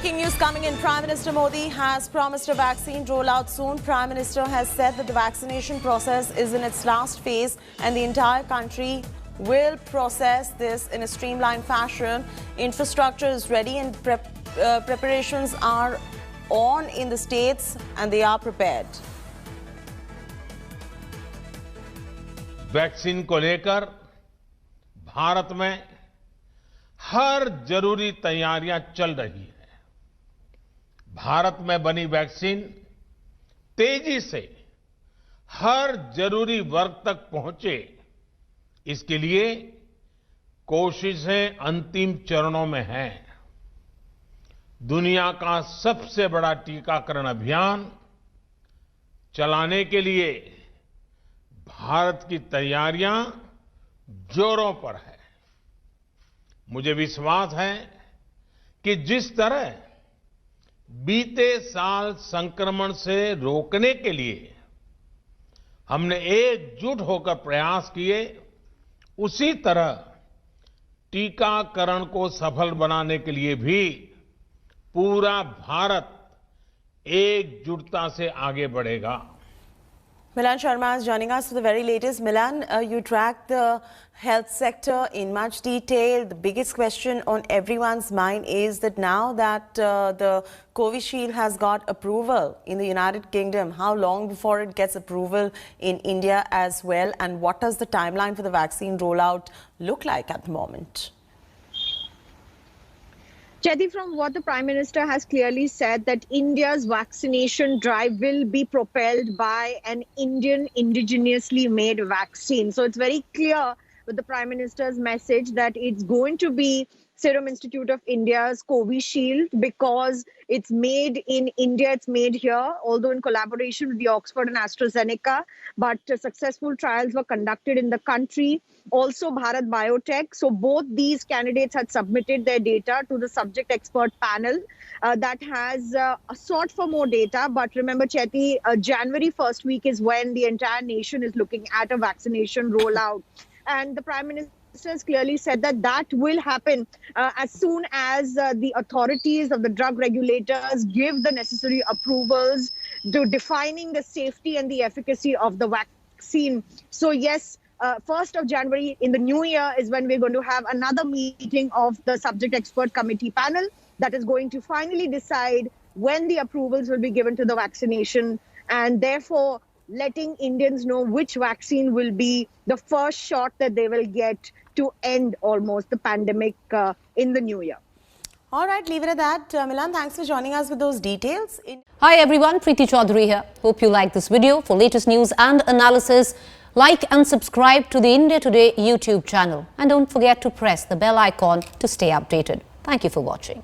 Breaking news coming in. Prime Minister Modi has promised a vaccine rollout soon. Prime Minister has said that the vaccination process is in its last phase and the entire country will process this in a streamlined fashion. Infrastructure is ready and preparations are on in the states and they are prepared. Vaccine को लेकर भारत में हर जरूरी तैयारियां चल रही है। भारत में बनी वैक्सीन तेजी से हर जरूरी वर्ग तक पहुंचे, इसके लिए कोशिशें अंतिम चरणों में हैं। दुनिया का सबसे बड़ा टीकाकरण अभियान चलाने के लिए भारत की तैयारियां जोरों पर है। मुझे विश्वास है कि जिस तरह बीते साल संक्रमण से रोकने के लिए हमने एकजुट होकर प्रयास किए, उसी तरह टीकाकरण को सफल बनाने के लिए भी पूरा भारत एकजुटता से आगे बढ़ेगा। Milan Sharma is joining us for the very latest. Milan, you track the health sector in much detail. The biggest question on everyone's mind is that now that the Covishield has got approval in the United Kingdom, how long before it gets approval in India as well? And what does the timeline for the vaccine rollout look like at the moment? Jyoti, from what the Prime Minister has clearly said, that India's vaccination drive will be propelled by an Indian indigenously made vaccine. So it's very clear with the Prime Minister's message that it's going to be Serum Institute of India's Covishield because it's made in India, it's made here, although in collaboration with the Oxford and AstraZeneca, but successful trials were conducted in the country. Also Bharat Biotech. So both these candidates had submitted their data to the subject expert panel that has sought for more data. But remember, Chetty, January first week is when the entire nation is looking at a vaccination rollout. And the Prime Minister has clearly said that that will happen as soon as the authorities of the drug regulators give the necessary approvals to defining the safety and the efficacy of the vaccine. So yes, 1st of January in the new year is when we're going to have another meeting of the subject expert committee panel that is going to finally decide when the approvals will be given to the vaccination, and therefore letting Indians know which vaccine will be the first shot that they will get to end almost the pandemic in the new year. All right, leave it at that. Milan, thanks for joining us with those details. Hi everyone, Preeti Chaudhary here. Hope you like this video. For latest news and analysis, like and subscribe to the India Today YouTube channel. And don't forget to press the bell icon to stay updated. Thank you for watching.